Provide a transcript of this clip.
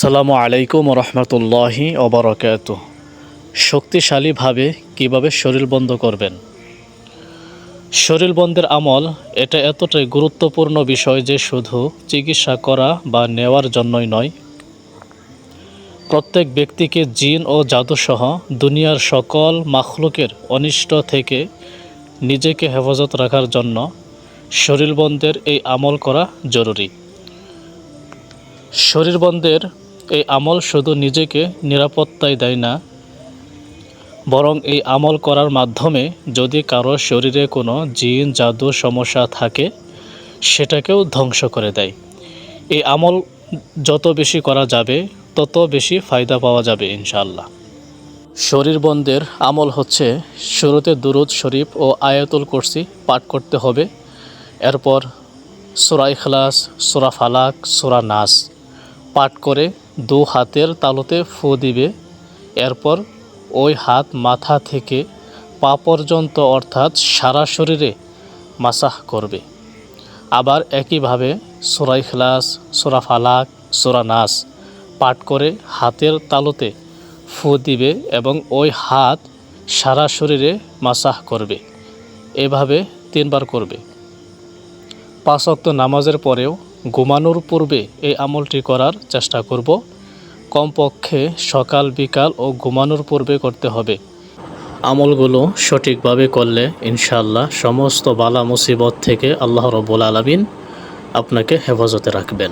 আসসালামু আলাইকুম রহমতুল্লাহি ওবরাকাতুহ। শক্তিশালীভাবে কিভাবে শরীর বন্ধ করবেন। শরীর বন্ধের আমল এটা এতটাই গুরুত্বপূর্ণ বিষয় যে শুধু চিকিৎসা করা বা নেওয়ার জন্যই নয়, প্রত্যেক ব্যক্তিকে জিন ও জাদুসহ দুনিয়ার সকল মাখলুকের অনিষ্ট থেকে নিজেকে হেফাজত রাখার জন্য শরীর বন্ধের এই আমল করা জরুরি। শরীর বন্ধের এই আমল শুধু নিজেকে নিরাপত্তাই দেয় না, বরং এই আমল করার মাধ্যমে যদি কারো শরীরে কোনো জিন জাদু সমস্যা থাকে সেটাকেও ধ্বংস করে দেয়। এই আমল যত বেশি করা যাবে তত বেশি ফায়দা পাওয়া যাবে ইনশাআল্লাহ। শরীর বন্ধের আমল হচ্ছে শুরুতে দুরুদ শরীফ ও আয়াতুল কুরসি পাঠ করতে হবে। এরপর সূরা ইখলাস, সূরা ফালাক, সূরা নাস পাঠ করে দু হাতের তালুতে ফু দিবে। এরপর ওই হাত মাথা থেকে পা পর্যন্ত অর্থাৎ সারা শরীরে মাসাহ করবে। আবার একইভাবে সূরা ইখলাস, সূরা ফালাক, সূরা নাস পাঠ করে হাতের তালুতে ফু দিবে এবং ওই হাত সারা শরীরে মাসাহ করবে। এভাবে 3 বার করবে। 5 ওয়াক্ত নামাজের পরেও ঘুমানোর পূর্বে এই আমলটি করার চেষ্টা করব। কমপক্ষে সকাল বিকাল ও ঘুমানোর পূর্বে করতে হবে। আমলগুলো সঠিকভাবে করলে ইনশাআল্লাহ সমস্ত বালা মুসিবত থেকে আল্লাহ রাব্বুল আলামিন আপনাকে হেফাজতে রাখবেন।